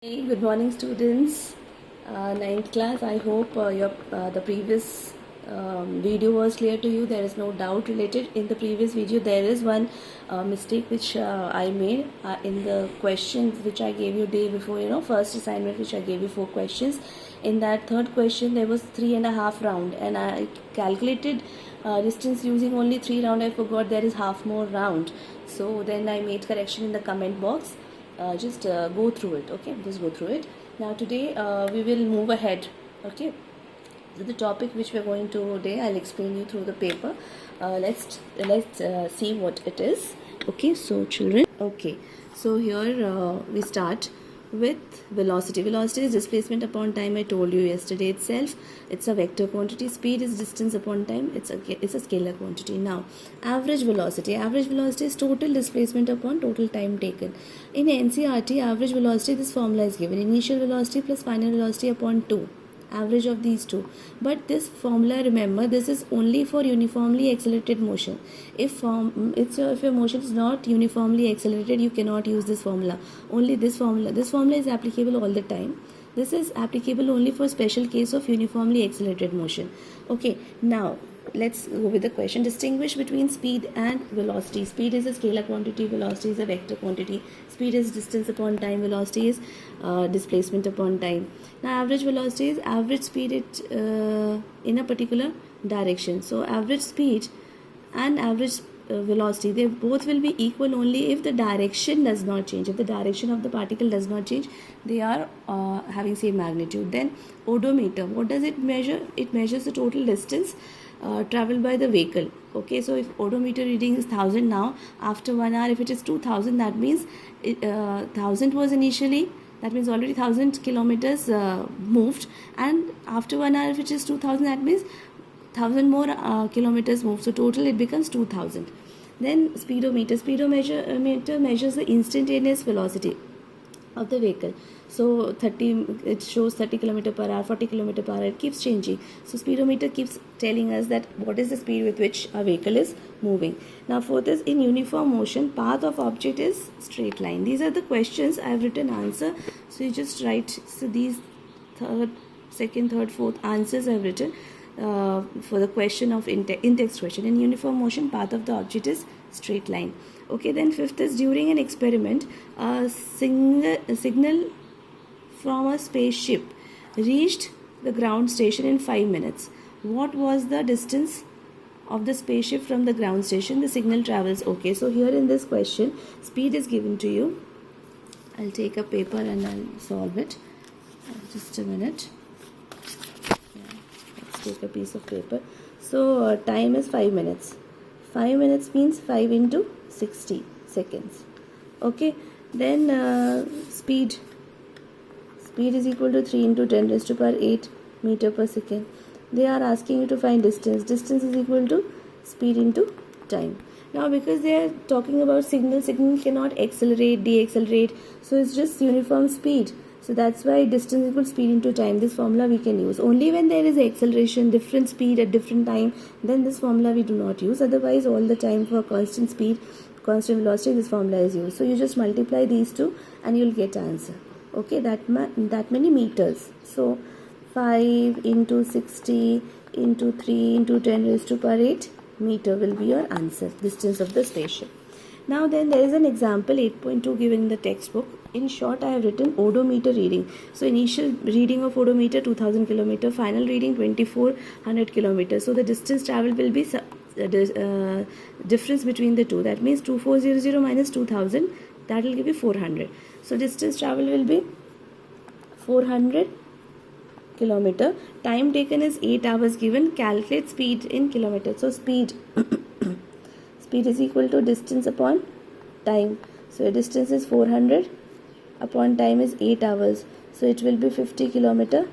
Hey, good morning, students. Ninth class. I hope the previous video was clear to you. There is no doubt related. In the previous video, there is one mistake which I made in the questions which I gave you day before. First assignment which I gave you 4 questions. In that third question, there was 3.5 round, and I calculated distance using only 3 round. I forgot there is half more round. So then I made correction in the comment box. Just go through it. Okay, just go through it. Now today we will move ahead. Okay, so the topic which we are going to today, I'll explain you through the paper. Let's see what it is. Okay, so children. Okay, so here we start with velocity. Velocity is displacement upon time. I told you yesterday itself. It's a vector quantity. Speed is distance upon time. It's a scalar quantity. Now, average velocity. Average velocity is total displacement upon total time taken. In NCERT, average velocity, this formula is given. Initial velocity plus final velocity upon 2. Average of these two. But this formula, remember, this is only for uniformly accelerated motion. If your motion is not uniformly accelerated, you cannot use this formula. Only this formula. This formula is applicable all the time. This is applicable only for special case of uniformly accelerated motion. Okay, now let's go with the question. Distinguish between speed and velocity. Speed is a scalar quantity, velocity is a vector quantity. Speed is distance upon time, velocity is displacement upon time. Now average velocity is average speed in a particular direction. So average speed and average velocity, they both will be equal only if the direction does not change. If the direction of the particle does not change, they are having same magnitude. Then odometer, what does it measure? It measures the total distance traveled by the vehicle. Okay, so if odometer reading is 1000 now, after 1 hour if it is 2000, that means 1000 was initially, that means already 1000 kilometers moved, and after 1 hour if it is 2000, that means 1000 more kilometers moved, so total it becomes 2000. Then speedometer. Speedometer measures the instantaneous velocity of the vehicle. So 30, it shows 30 km per hour, 40 km per hour, it keeps changing. So speedometer keeps telling us that what is the speed with which a vehicle is moving. Now fourth is, in uniform motion, path of object is straight line. These are the questions. I have written answer, so you just write. So these second, third, fourth answers I have written for the question of in-text question. In uniform motion, path of the object is straight line. Okay, then fifth is, during an experiment, a signal from a spaceship reached the ground station in 5 minutes. What was the distance of the spaceship from the ground station the signal travels? Okay, so here in this question, speed is given to you. I'll take a paper and I'll solve it. Just a minute. Let's take a piece of paper. So time is 5 minutes. 5 minutes means 5 into 60 seconds. Okay, then speed is equal to 3 into 10 raised to power 8 meter per second. They are asking you to find distance. Distance is equal to speed into time. Now because they are talking about signal cannot accelerate, decelerate, so it's just uniform speed. So that's why distance equals speed into time. This formula we can use only when there is acceleration, different speed at different time, then this formula we do not use. Otherwise all the time for constant speed, constant velocity, this formula is used. So you just multiply these two and you'll get answer. Okay, that many meters. So 5 into 60 into 3 into 10 raised to power 8 meter will be your answer, distance of the spaceship. Now then there is an example 8.2 given in the textbook. In short, I have written odometer reading. So initial reading of odometer 2000 km, final reading 2400 km. So the distance traveled will be difference between the two. That means 2400 minus 2000, that will give you 400. So distance travel will be 400 kilometer. Time taken is 8 hours given. Calculate speed in kilometers. So speed is equal to distance upon time. So distance is 400 upon time is 8 hours. So it will be 50 km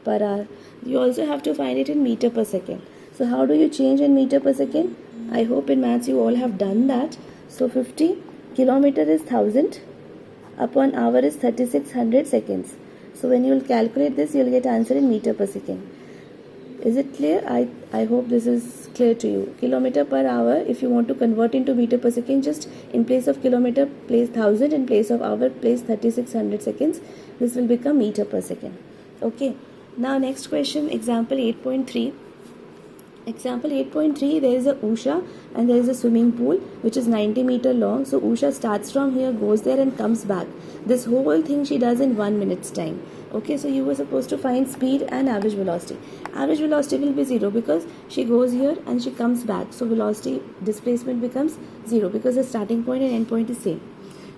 per hour. You also have to find it in meter per second. So how do you change in meter per second? I hope in maths you all have done that. So 50 kilometer is 1000 upon hour is 3600 seconds. So when you will calculate this, you will get answer in meter per second. Is it clear? I hope this is clear to you. Kilometer per hour, if you want to convert into meter per second, just in place of kilometer place 1000, in place of hour place 3600 seconds. This will become meter per second. Okay. Now next question, example 8.3. Example 8.3, there is a Usha and there is a swimming pool which is 90 meter long. So Usha starts from here, goes there and comes back. This whole thing she does in 1 minute's time. Okay, so you were supposed to find speed and average velocity. Average velocity will be 0 because she goes here and she comes back. So velocity displacement becomes 0 because the starting point and end point is same.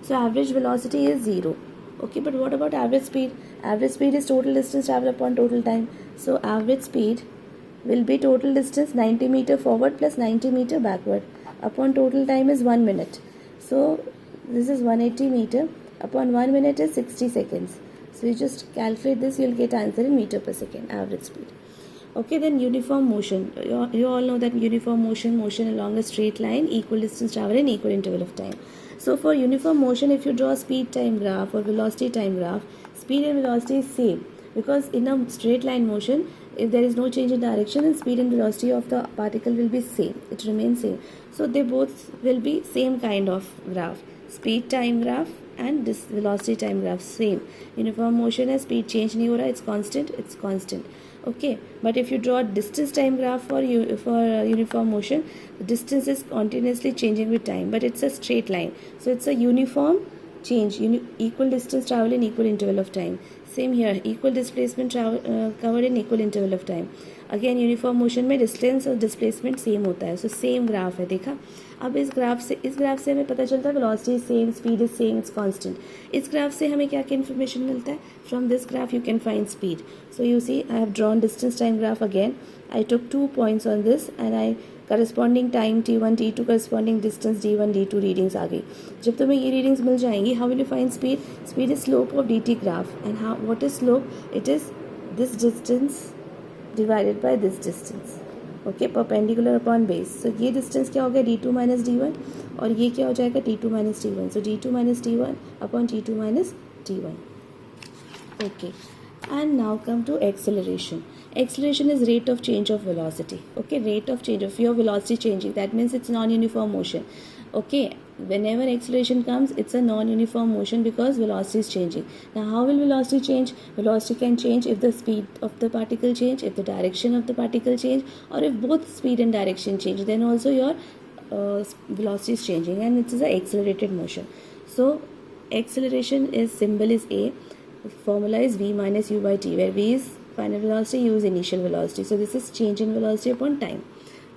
So average velocity is 0. Okay, but what about average speed? Average speed is total distance traveled upon total time. So average speed will be total distance 90 meter forward plus 90 meter backward upon total time is 1 minute. So this is 180 meter upon 1 minute is 60 seconds. So you just calculate this, you'll get answer in meter per second, average speed. Okay, then uniform motion. You all know that uniform motion along a straight line, equal distance travel in equal interval of time. So for uniform motion, if you draw speed time graph or velocity time graph, speed and velocity is same, because in a straight line motion, if there is no change in direction, then speed and velocity of the particle will be same. It remains same. So they both will be same kind of graph. Speed time graph and this velocity time graph same. Uniform motion है, speed change नहीं हो रहा, it's constant. Okay, but if you draw distance time graph for uniform motion, the distance is continuously changing with time, but it's a straight line. So it's a uniform change, equal distance travel in equal interval of time. Same here, equal displacement travel covered in equal interval of time. Again uniform motion में distance और displacement same होता है. So same graph है, देखा. अब इस graph से हमें पता चलता है velocity is same, speed is same, it's constant. इस ग्राफ से हमें क्या क्या इन्फॉर्मेशन मिलता है? From this graph you can find speed. So you see I have drawn distance time graph again. I took 2 points on this and I corresponding time t1 t2 corresponding distance d1 d2 readings आ गई. जब तुम्हें ये readings मिल जाएंगी, how will you find speed? Speed is slope of dt graph. And how what is slope? It is this distance divided by this distance. Okay, perpendicular upon base. So ये distance क्या हो गया? d2 minus d1, और ये क्या हो जाएगा? t2 minus t1. So d2 minus t1 upon t2 minus t1. Okay, and now come to acceleration. Acceleration is rate of change of velocity. Okay, rate of change of your velocity changing. That means it's non-uniform motion. Okay, whenever acceleration comes, it's a non-uniform motion because velocity is changing. Now how will velocity change? Velocity can change if the speed of the particle change, if the direction of the particle change, or if both speed and direction change, then also your velocity is changing, and it is an accelerated motion. So acceleration is symbol is A. The formula is v minus u by t, where v is final velocity, u is initial velocity. So this is change in velocity upon time.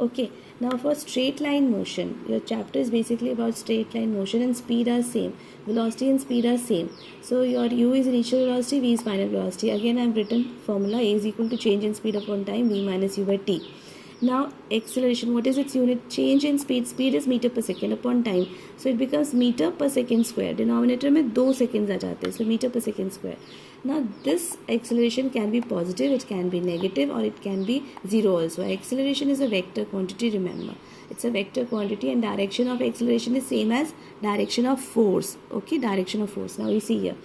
Okay, now for straight line motion, your chapter is basically about straight line motion, and speed are same, velocity and speed are same. So your u is initial velocity, v is final velocity. Again I have written formula, A is equal to change in speed upon time, v minus u by t. Now acceleration, what is its unit? Change in speed. Speed is meter per second upon time, so it becomes meter per second square. Denominator में 2 seconds आ जाते हैं, so meter per second square. Now this acceleration can be positive, it can be negative, or it can be zero also. Acceleration is a vector quantity, remember. It's a vector quantity, and direction of acceleration is same as direction of force. Okay, direction of force. Now you see here,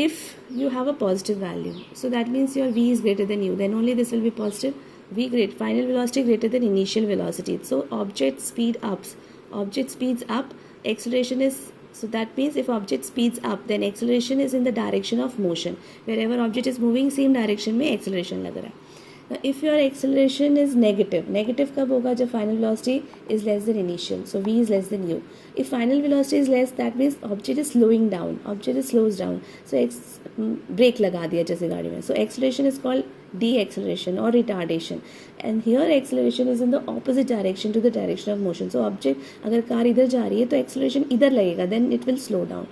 if you have a positive value, so that means your v is greater than u, then only this will be positive. Final velocity greater than initial velocity. So object speeds up, acceleration is, so that means if object speeds up, then acceleration is in the direction of motion. Wherever object is moving, same direction में acceleration लग रहा है. Now if your acceleration is negative कब होगा? जब final velocity is less than initial, so v is less than u. If final velocity is less, that means object is slowing down, object is slows down. So brake लगा दिया जैसे गाड़ी में. So acceleration is called deceleration or retardation, and here acceleration is in the opposite direction to the direction of motion. So object, अगर car इधर जा रही है तो acceleration इधर लगेगा, then it will slow down.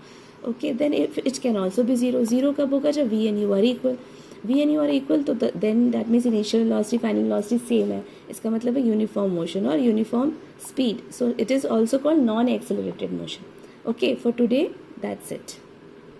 Okay, then if it can also be zero कब होगा? जब v and u are equal. v and u are equal, तो then that means initial velocity, final velocity same है. इसका मतलब है uniform motion or uniform speed. So it is also called non-accelerated motion. Okay, for today that's it.